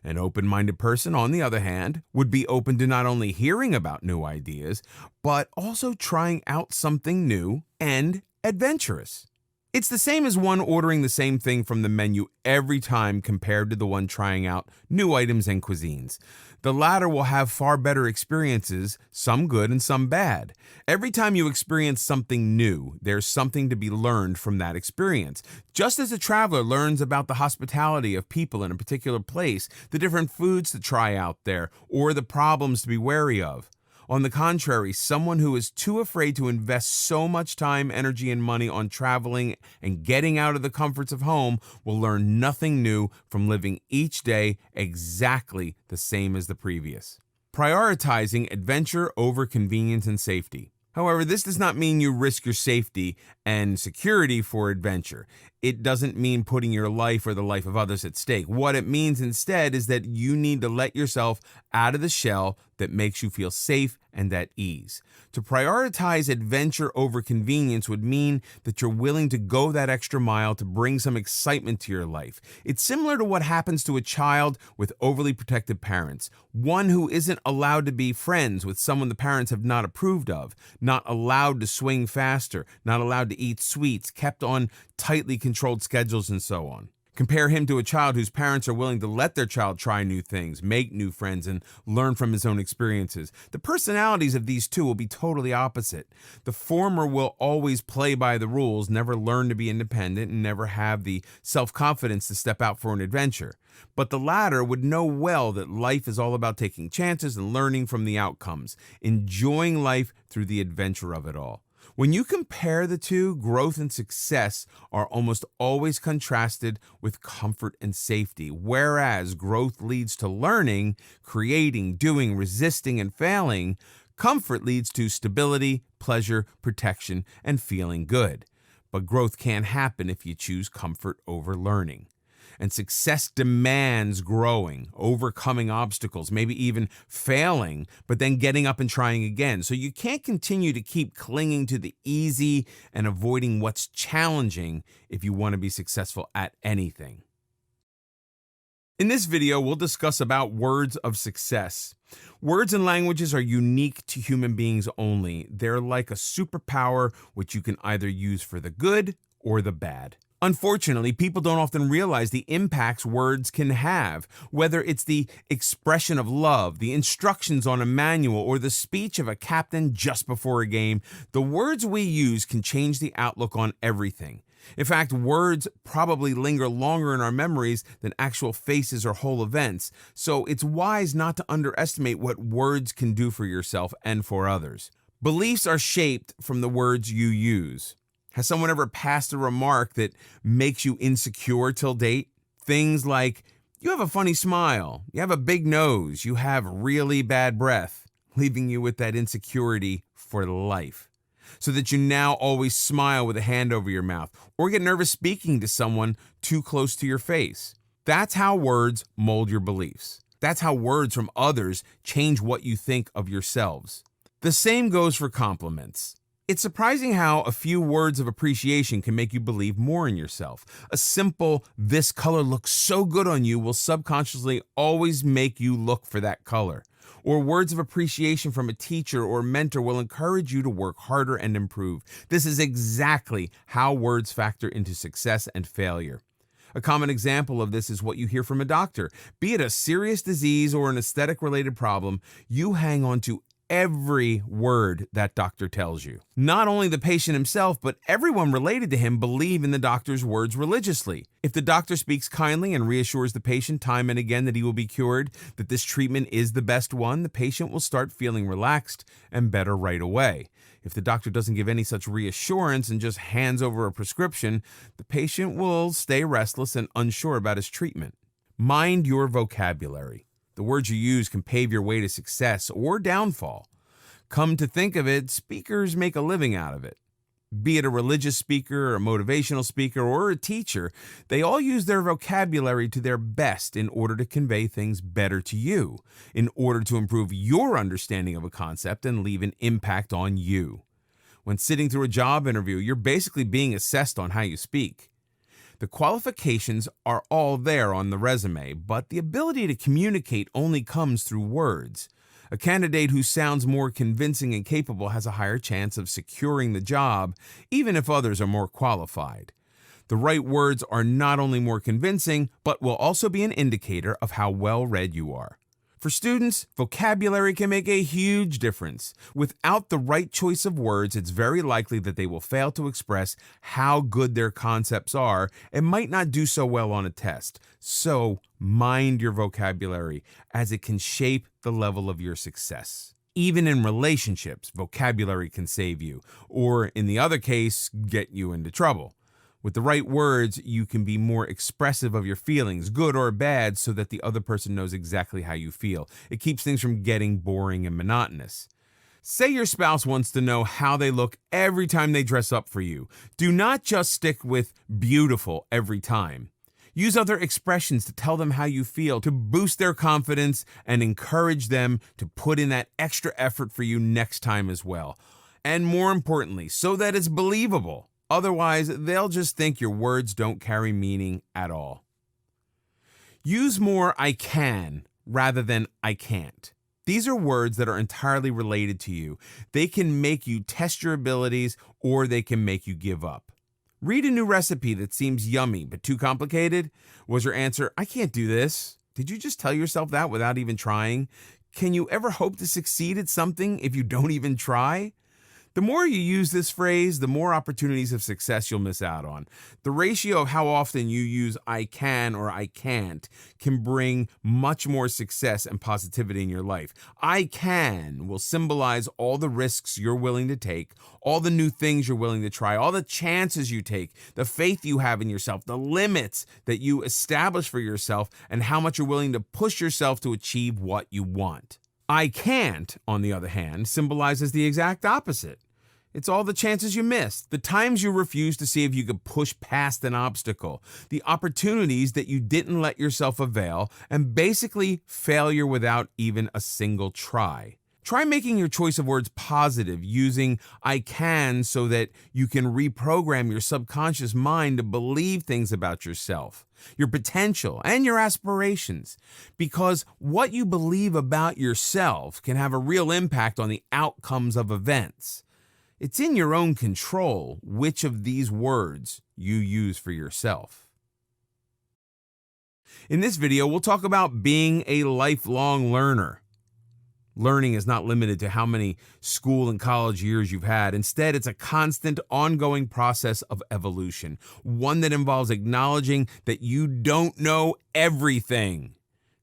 An open-minded person, on the other hand, would be open to not only hearing about new ideas, but also trying out something new and adventurous. It's the same as one ordering the same thing from the menu every time compared to the one trying out new items and cuisines. The latter will have far better experiences, some good and some bad. Every time you experience something new, there's something to be learned from that experience. Just as a traveler learns about the hospitality of people in a particular place, the different foods to try out there, or the problems to be wary of. On the contrary, someone who is too afraid to invest so much time, energy, and money on traveling and getting out of the comforts of home will learn nothing new from living each day exactly the same as the previous. Prioritizing adventure over convenience and safety. However, this does not mean you risk your safety and security for adventure. It doesn't mean putting your life or the life of others at stake. What it means instead is that you need to let yourself out of the shell that makes you feel safe and at ease. To prioritize adventure over convenience would mean that you're willing to go that extra mile to bring some excitement to your life. It's similar to what happens to a child with overly protective parents, one who isn't allowed to be friends with someone the parents have not approved of, not allowed to swing faster, not allowed to eat sweets, kept on tightly controlled schedules, and so on. Compare him to a child whose parents are willing to let their child try new things, make new friends, and learn from his own experiences. The personalities of these two will be totally opposite. The former will always play by the rules, never learn to be independent, and never have the self-confidence to step out for an adventure. But the latter would know well that life is all about taking chances and learning from the outcomes, enjoying life through the adventure of it all. When you compare the two, growth and success are almost always contrasted with comfort and safety, whereas growth leads to learning, creating, doing, resisting, and failing. Comfort leads to stability, pleasure, protection, and feeling good. But growth can't happen if you choose comfort over learning. And success demands growing, overcoming obstacles, maybe even failing, but then getting up and trying again. So you can't continue to keep clinging to the easy and avoiding what's challenging if you want to be successful at anything. In this video, we'll discuss about words of success. Words and languages are unique to human beings only. They're like a superpower which you can either use for the good or the bad. Unfortunately, people don't often realize the impacts words can have, whether it's the expression of love, the instructions on a manual, or the speech of a captain just before a game. The words we use can change the outlook on everything. In fact, words probably linger longer in our memories than actual faces or whole events, so it's wise not to underestimate what words can do for yourself and for others. Beliefs are shaped from the words you use. Has someone ever passed a remark that makes you insecure till date? Things like, you have a funny smile, you have a big nose, you have really bad breath, leaving you with that insecurity for life. So that you now always smile with a hand over your mouth or get nervous speaking to someone too close to your face. That's how words mold your beliefs. That's how words from others change what you think of yourselves. The same goes for compliments. It's surprising how a few words of appreciation can make you believe more in yourself. A simple, "this color looks so good on you," will subconsciously always make you look for that color. Or words of appreciation from a teacher or mentor will encourage you to work harder and improve. This is exactly how words factor into success and failure. A common example of this is what you hear from a doctor. Be it a serious disease or an aesthetic-related problem, you hang on to every word that doctor tells you. Not only the patient himself, but everyone related to him believe in the doctor's words religiously. If the doctor speaks kindly and reassures the patient time and again that he will be cured, that this treatment is the best one, the patient will start feeling relaxed and better right away. If the doctor doesn't give any such reassurance and just hands over a prescription, the patient will stay restless and unsure about his treatment. Mind your vocabulary. The words you use can pave your way to success or downfall. Come to think of it, speakers make a living out of it. Be it a religious speaker, a motivational speaker, or a teacher, they all use their vocabulary to their best in order to convey things better to you, in order to improve your understanding of a concept and leave an impact on you. When sitting through a job interview, you're basically being assessed on how you speak. The qualifications are all there on the resume, but the ability to communicate only comes through words. A candidate who sounds more convincing and capable has a higher chance of securing the job, even if others are more qualified. The right words are not only more convincing, but will also be an indicator of how well read you are. For students, vocabulary can make a huge difference. Without the right choice of words, it's very likely that they will fail to express how good their concepts are and might not do so well on a test. So, mind your vocabulary, as it can shape the level of your success. Even in relationships, vocabulary can save you, or in the other case, get you into trouble. With the right words, you can be more expressive of your feelings, good or bad, so that the other person knows exactly how you feel. It keeps things from getting boring and monotonous. Say your spouse wants to know how they look every time they dress up for you. Do not just stick with beautiful every time. Use other expressions to tell them how you feel, to boost their confidence and encourage them to put in that extra effort for you next time as well. And more importantly, so that it's believable. Otherwise, they'll just think your words don't carry meaning at all. Use more "I can" rather than "I can't." These are words that are entirely related to you. They can make you test your abilities, or they can make you give up. Read a new recipe that seems yummy but too complicated. Was your answer, "I can't do this"? Did you just tell yourself that without even trying? Can you ever hope to succeed at something if you don't even try? The more you use this phrase, the more opportunities of success you'll miss out on. The ratio of how often you use "I can" or "I can't" can bring much more success and positivity in your life. "I can" will symbolize all the risks you're willing to take, all the new things you're willing to try, all the chances you take, the faith you have in yourself, the limits that you establish for yourself, and how much you're willing to push yourself to achieve what you want. "I can't," on the other hand, symbolizes the exact opposite. It's all the chances you missed, the times you refused to see if you could push past an obstacle, the opportunities that you didn't let yourself avail, and basically failure without even a single try. Try making your choice of words positive, using "I can" so that you can reprogram your subconscious mind to believe things about yourself, your potential, and your aspirations. Because what you believe about yourself can have a real impact on the outcomes of events. It's in your own control which of these words you use for yourself. In this video, we'll talk about being a lifelong learner. Learning is not limited to how many school and college years you've had. Instead, it's a constant, ongoing process of evolution, one that involves acknowledging that you don't know everything.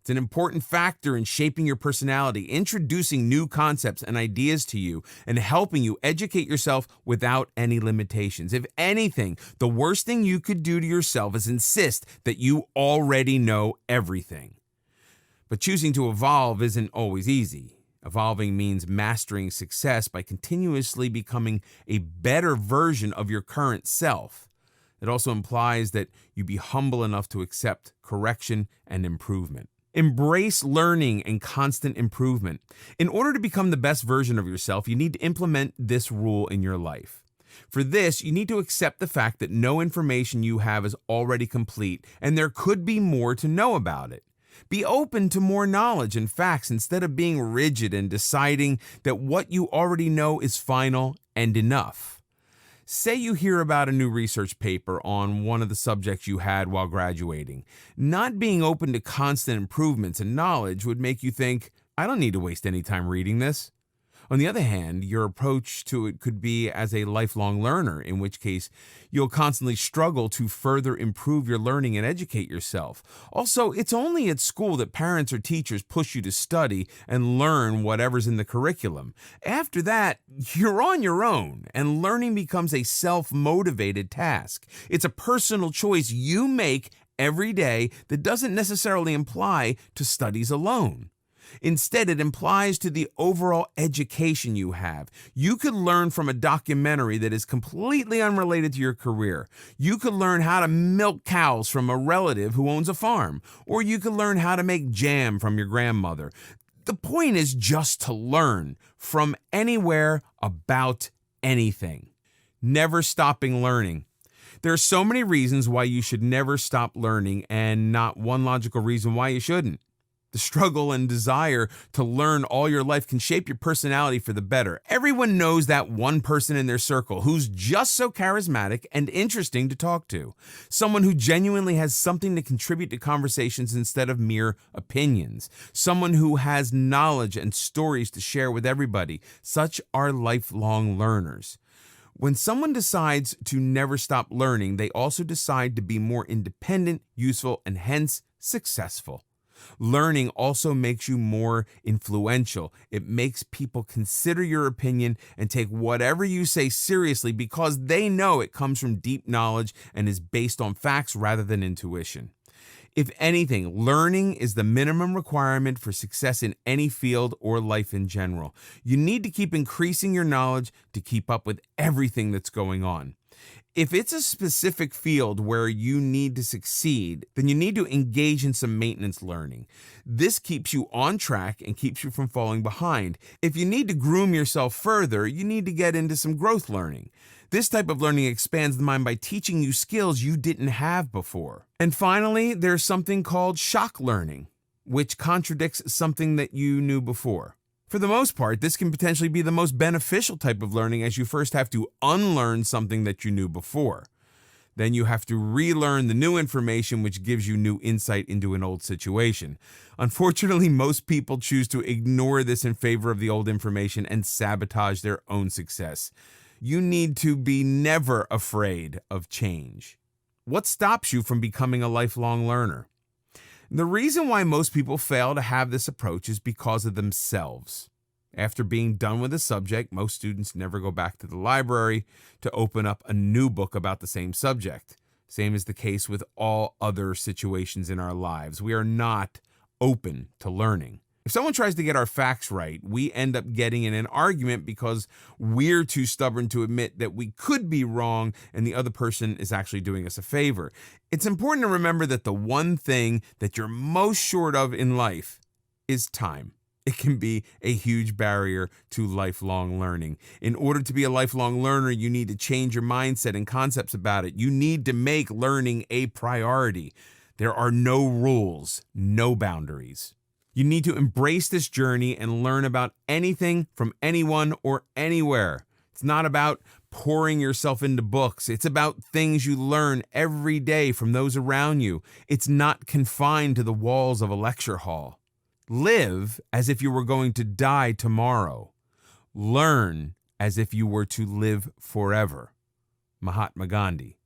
It's an important factor in shaping your personality, introducing new concepts and ideas to you, and helping you educate yourself without any limitations. If anything, the worst thing you could do to yourself is insist that you already know everything. But choosing to evolve isn't always easy. Evolving means mastering success by continuously becoming a better version of your current self. It also implies that you be humble enough to accept correction and improvement. Embrace learning and constant improvement. In order to become the best version of yourself, you need to implement this rule in your life. For this, you need to accept the fact that no information you have is already complete, and there could be more to know about it. Be open to more knowledge and facts instead of being rigid and deciding that what you already know is final and enough. Say you hear about a new research paper on one of the subjects you had while graduating. Not being open to constant improvements and knowledge would make you think, I don't need to waste any time reading this. On the other hand, your approach to it could be as a lifelong learner, in which case you'll constantly struggle to further improve your learning and educate yourself. Also, it's only at school that parents or teachers push you to study and learn whatever's in the curriculum. After that, you're on your own, and learning becomes a self-motivated task. It's a personal choice you make every day that doesn't necessarily imply to studies alone. Instead, it implies to the overall education you have. You could learn from a documentary that is completely unrelated to your career. You could learn how to milk cows from a relative who owns a farm, or you could learn how to make jam from your grandmother. The point is just to learn from anywhere about anything. Never stopping learning. There are so many reasons why you should never stop learning, and not one logical reason why you shouldn't. The struggle and desire to learn all your life can shape your personality for the better. Everyone knows that one person in their circle who's just so charismatic and interesting to talk to. Someone who genuinely has something to contribute to conversations instead of mere opinions. Someone who has knowledge and stories to share with everybody. Such are lifelong learners. When someone decides to never stop learning, they also decide to be more independent, useful, and hence successful. Learning also makes you more influential. It makes people consider your opinion and take whatever you say seriously because they know it comes from deep knowledge and is based on facts rather than intuition. If anything, learning is the minimum requirement for success in any field or life in general. You need to keep increasing your knowledge to keep up with everything that's going on. If it's a specific field where you need to succeed, then you need to engage in some maintenance learning. This keeps you on track and keeps you from falling behind. If you need to groom yourself further, you need to get into some growth learning. This type of learning expands the mind by teaching you skills you didn't have before. And finally, there's something called shock learning, which contradicts something that you knew before. For the most part, this can potentially be the most beneficial type of learning, as you first have to unlearn something that you knew before. Then you have to relearn the new information, which gives you new insight into an old situation. Unfortunately, most people choose to ignore this in favor of the old information and sabotage their own success. You need to be never afraid of change. What stops you from becoming a lifelong learner? The reason why most people fail to have this approach is because of themselves. After being done with a subject, most students never go back to the library to open up a new book about the same subject. Same is the case with all other situations in our lives. We are not open to learning. If someone tries to get our facts right, we end up getting in an argument because we're too stubborn to admit that we could be wrong and the other person is actually doing us a favor. It's important to remember that the one thing that you're most short of in life is time. It can be a huge barrier to lifelong learning. In order to be a lifelong learner, you need to change your mindset and concepts about it. You need to make learning a priority. There are no rules, no boundaries. You need to embrace this journey and learn about anything from anyone or anywhere. It's not about pouring yourself into books. It's about things you learn every day from those around you. It's not confined to the walls of a lecture hall. Live as if you were going to die tomorrow. Learn as if you were to live forever. Mahatma Gandhi.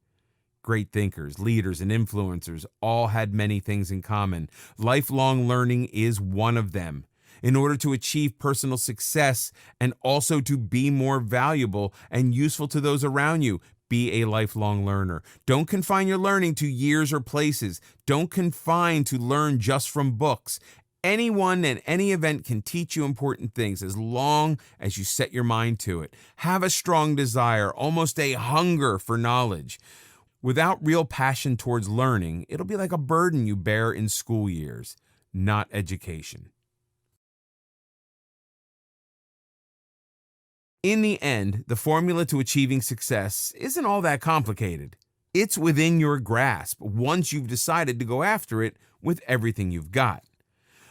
Great thinkers, leaders, and influencers all had many things in common. Lifelong learning is one of them. In order to achieve personal success and also to be more valuable and useful to those around you, be a lifelong learner. Don't confine your learning to years or places. Don't confine to learn just from books. Anyone and any event can teach you important things as long as you set your mind to it. Have a strong desire, almost a hunger for knowledge. Without real passion towards learning, it'll be like a burden you bear in school years, not education. In the end, the formula to achieving success isn't all that complicated. It's within your grasp once you've decided to go after it with everything you've got.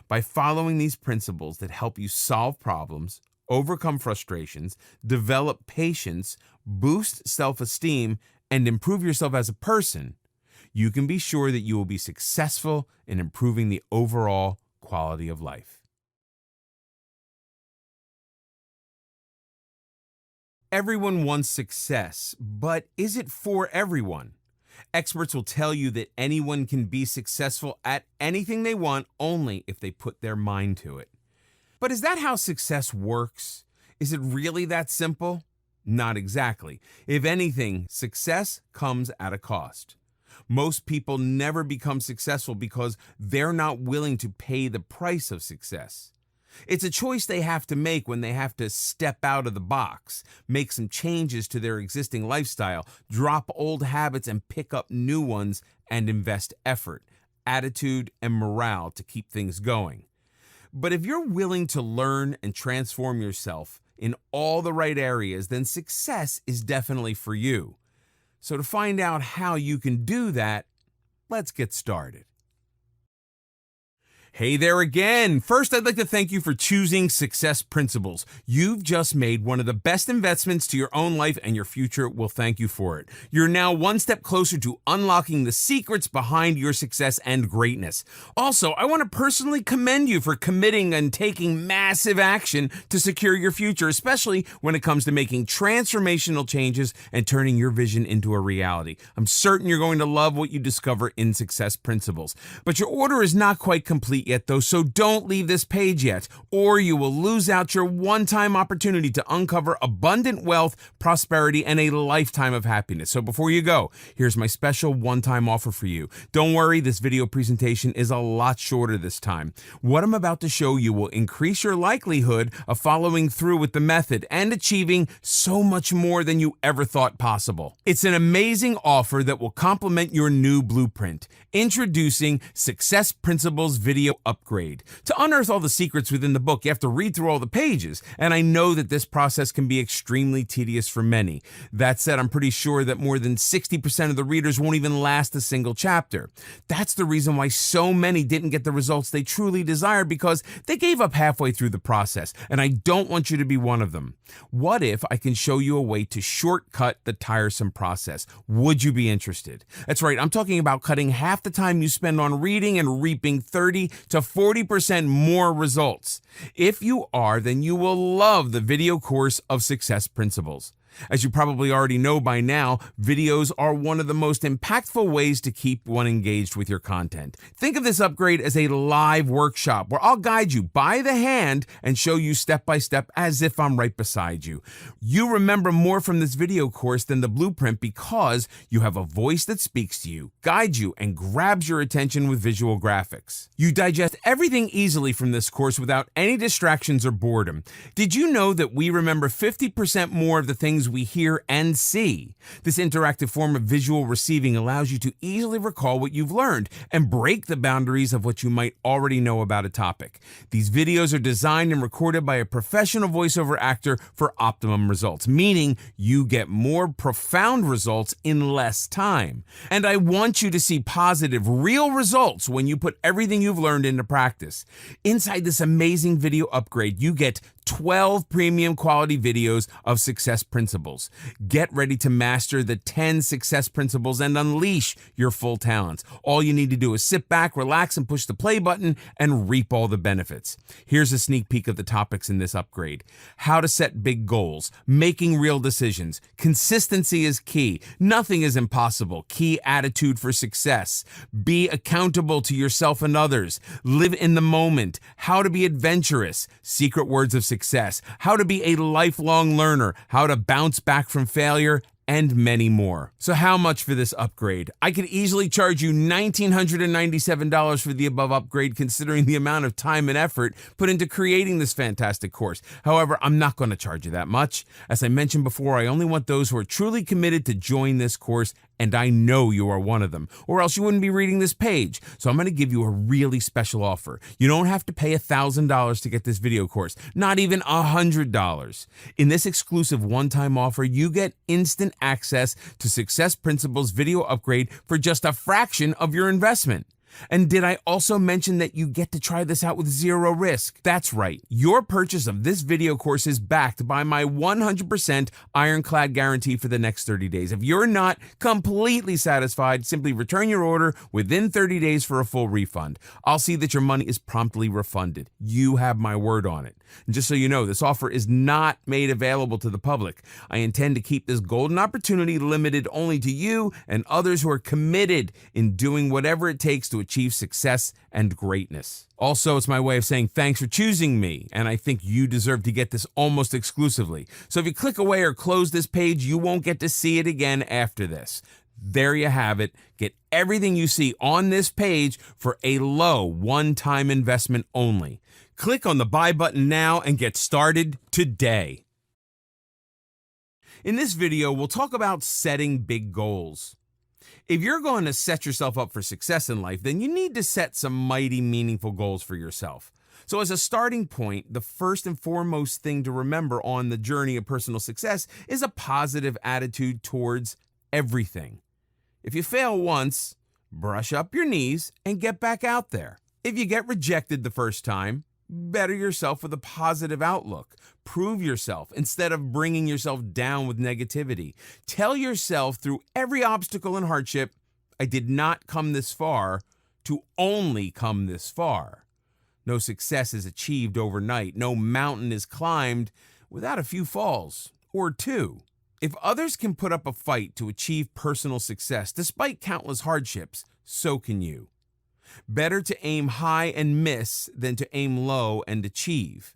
By following these principles that help you solve problems, overcome frustrations, develop patience, boost self-esteem, and improve yourself as a person, you can be sure that you will be successful in improving the overall quality of life. Everyone wants success, but is it for everyone? Experts will tell you that anyone can be successful at anything they want only if they put their mind to it. But is that how success works? Is it really that simple? Not exactly. If anything, success comes at a cost. Most people never become successful because they're not willing to pay the price of success. It's a choice they have to make when they have to step out of the box, make some changes to their existing lifestyle, drop old habits and pick up new ones, and invest effort, attitude, and morale to keep things going. But if you're willing to learn and transform yourself in all the right areas, then success is definitely for you. So to find out how you can do that, let's get started. Hey there again. First, I'd like to thank you for choosing Success Principles. You've just made one of the best investments to your own life, and your future will thank you for it. You're now one step closer to unlocking the secrets behind your success and greatness. Also, I want to personally commend you for committing and taking massive action to secure your future, especially when it comes to making transformational changes and turning your vision into a reality. I'm certain you're going to love what you discover in Success Principles. But your order is not quite complete yet though, so don't leave this page yet, or you will lose out your one-time opportunity to uncover abundant wealth, prosperity, and a lifetime of happiness. So before you go, here's my special one-time offer for you. Don't worry, this video presentation is a lot shorter this time. What I'm about to show you will increase your likelihood of following through with the method and achieving so much more than you ever thought possible. It's an amazing offer that will complement your new blueprint. Introducing Success Principles Video Upgrade. To unearth all the secrets within the book, you have to read through all the pages, and I know that this process can be extremely tedious for many. That said, I'm pretty sure that more than 60% of the readers won't even last a single chapter. That's the reason why so many didn't get the results they truly desired, because they gave up halfway through the process, and I don't want you to be one of them. What if I can show you a way to shortcut the tiresome process? Would you be interested? That's right, I'm talking about cutting half the time you spend on reading and reaping 30 to 40% more results. If you are, then you will love the video course of Success Principles. As you probably already know by now, videos are one of the most impactful ways to keep one engaged with your content. Think of this upgrade as a live workshop where I'll guide you by the hand and show you step by step as if I'm right beside you. You remember more from this video course than the blueprint because you have a voice that speaks to you, guides you, and grabs your attention with visual graphics. You digest everything easily from this course without any distractions or boredom. Did you know that we remember 50% more of the things we hear and see? This interactive form of visual receiving allows you to easily recall what you've learned and break the boundaries of what you might already know about a topic. These videos are designed and recorded by a professional voiceover actor for optimum results, meaning you get more profound results in less time. And I want you to see positive, real results when you put everything you've learned into practice. Inside this amazing video upgrade, you get 12 premium quality videos of success principles. Get ready to master the 10 success principles and unleash your full talents. All you need to do is sit back, relax, and push the play button and reap all the benefits. Here's a sneak peek of the topics in this upgrade. How to set big goals, making real decisions. Consistency is key. Nothing is impossible. Key attitude for success. Be accountable to yourself and others. Live in the moment. How to be adventurous. Secret words of success, how to be a lifelong learner, how to bounce back from failure, and many more. So how much for this upgrade? I could easily charge you $1,997 for the above upgrade, considering the amount of time and effort put into creating this fantastic course. However, I'm not going to charge you that much. As I mentioned before, I only want those who are truly committed to join this course, and I know you are one of them, or else you wouldn't be reading this page. So I'm going to give you a really special offer. You don't have to pay $1,000 to get this video course, not even $100. In this exclusive one-time offer, you get instant access to Success Principles video upgrade for just a fraction of your investment. And did I also mention that you get to try this out with zero risk? That's right. Your purchase of this video course is backed by my 100% ironclad guarantee for the next 30 days. If you're not completely satisfied, simply return your order within 30 days for a full refund. I'll see that your money is promptly refunded. You have my word on it. And just so you know, this offer is not made available to the public. I intend to keep this golden opportunity limited only to you and others who are committed in doing whatever it takes to achieve success and greatness. Also, it's my way of saying thanks for choosing me, and I think you deserve to get this almost exclusively. So if you click away or close this page, you won't get to see it again after this. There you have it. Get everything you see on this page for a low one-time investment only. Click on the buy button now and get started today. In this video, we'll talk about setting big goals. If you're going to set yourself up for success in life, then you need to set some mighty meaningful goals for yourself. So as a starting point, the first and foremost thing to remember on the journey of personal success is a positive attitude towards everything. If you fail once, brush up your knees and get back out there. If you get rejected the first time, better yourself with a positive outlook. Prove yourself instead of bringing yourself down with negativity. Tell yourself through every obstacle and hardship, I did not come this far to only come this far. No success is achieved overnight. No mountain is climbed without a few falls or two. If others can put up a fight to achieve personal success despite countless hardships, so can you. Better to aim high and miss than to aim low and achieve.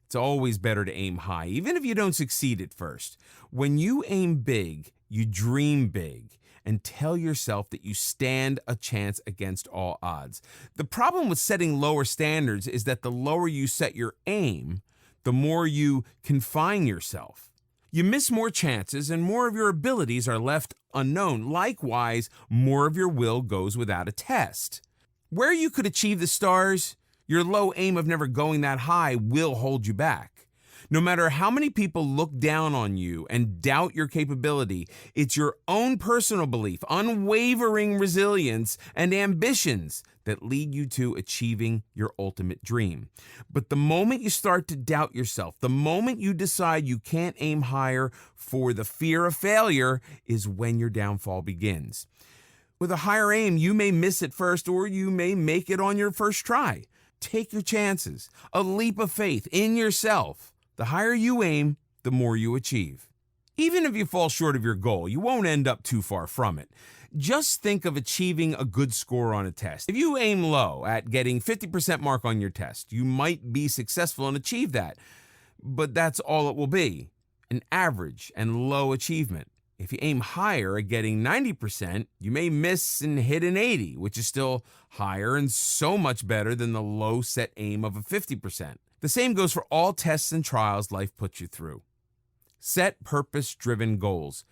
It's always better to aim high, even if you don't succeed at first. When you aim big, you dream big, and tell yourself that you stand a chance against all odds. The problem with setting lower standards is that the lower you set your aim, the more you confine yourself. You miss more chances and more of your abilities are left unknown. Likewise, more of your will goes without a test. Where you could achieve the stars, your low aim of never going that high will hold you back. No matter how many people look down on you and doubt your capability, it's your own personal belief, unwavering resilience, and ambitions that lead you to achieving your ultimate dream. But the moment you start to doubt yourself, the moment you decide you can't aim higher for the fear of failure, is when your downfall begins. With a higher aim, you may miss it first, or you may make it on your first try. Take your chances, a leap of faith in yourself. The higher you aim, the more you achieve. Even if you fall short of your goal, you won't end up too far from it. Just think of achieving a good score on a test. If you aim low at getting 50% mark on your test, you might be successful and achieve that. But that's all it will be, an average and low achievement. If you aim higher at getting 90%, you may miss and hit an 80, which is still higher and so much better than the low set aim of a 50%. The same goes for all tests and trials life puts you through. Set purpose-driven goals.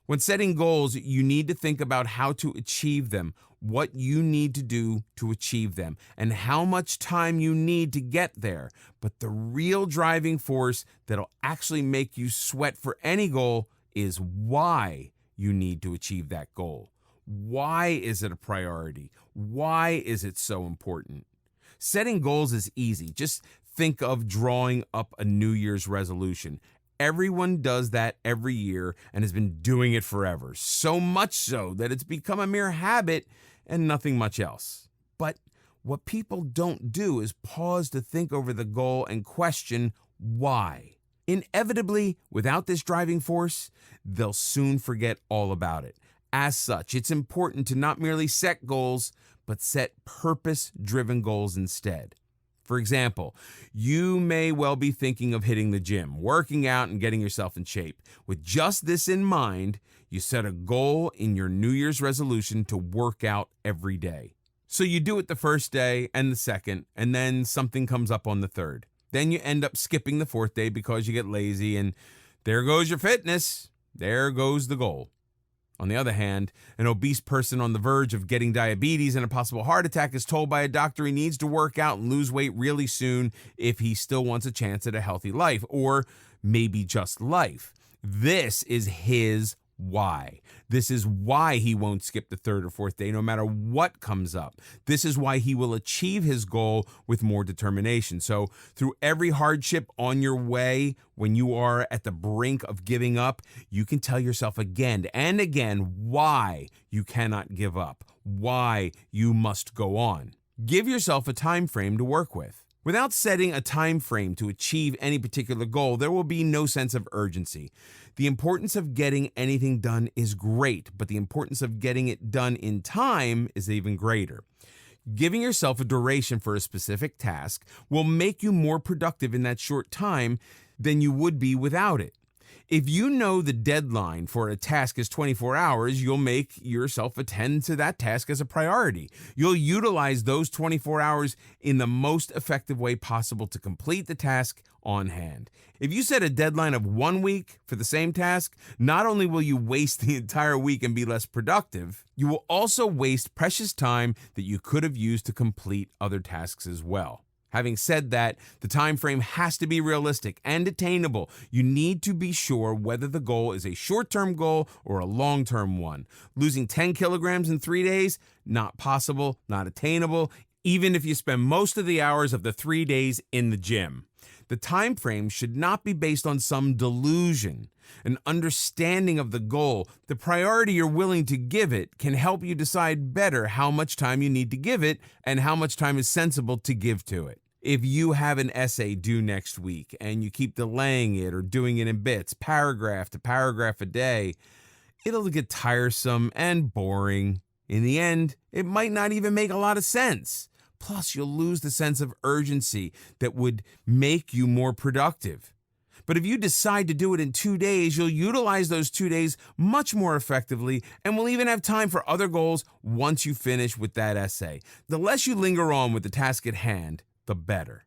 When setting goals, you need to think about how to achieve them, what you need to do to achieve them, and how much time you need to get there. But the real driving force that'll actually make you sweat for any goal is why you need to achieve that goal. Why is it a priority? Why is it so important? Setting goals is easy. Just think of drawing up a New Year's resolution. Everyone does that every year and has been doing it forever, so much so that it's become a mere habit and nothing much else. But what people don't do is pause to think over the goal and question why. Inevitably, without this driving force, they'll soon forget all about it. As such, it's important to not merely set goals, but set purpose-driven goals instead. For example, you may well be thinking of hitting the gym, working out, and getting yourself in shape. With just this in mind, you set a goal in your New Year's resolution to work out every day. So you do it the first day and the second, and then something comes up on the third. Then you end up skipping the fourth day because you get lazy, and there goes your fitness. There goes the goal. On the other hand, an obese person on the verge of getting diabetes and a possible heart attack is told by a doctor he needs to work out and lose weight really soon if he still wants a chance at a healthy life, or maybe just life. This is his why. This is why he won't skip the third or fourth day no matter what comes up. This is why he will achieve his goal with more determination. So through every hardship on your way, when you are at the brink of giving up, you can tell yourself again and again why you cannot give up, why you must go on. Give yourself a time frame to work with. Without setting a time frame to achieve any particular goal, there will be no sense of urgency. The importance of getting anything done is great, but the importance of getting it done in time is even greater. Giving yourself a duration for a specific task will make you more productive in that short time than you would be without it. If you know the deadline for a task is 24 hours, you'll make yourself attend to that task as a priority. You'll utilize those 24 hours in the most effective way possible to complete the task on hand. If you set a deadline of 1 week for the same task, not only will you waste the entire week and be less productive, you will also waste precious time that you could have used to complete other tasks as well. Having said that, the time frame has to be realistic and attainable. You need to be sure whether the goal is a short-term goal or a long-term one. Losing 10 kilograms in 3 days? Not possible, not attainable, even if you spend most of the hours of the 3 days in the gym. The time frame should not be based on some delusion. An understanding of the goal, the priority you're willing to give it, can help you decide better how much time you need to give it and how much time is sensible to give to it. If you have an essay due next week and you keep delaying it or doing it in bits, paragraph to paragraph a day, it'll get tiresome and boring. In the end, it might not even make a lot of sense. Plus, you'll lose the sense of urgency that would make you more productive. But if you decide to do it in 2 days, you'll utilize those 2 days much more effectively and will even have time for other goals once you finish with that essay. The less you linger on with the task at hand, the better.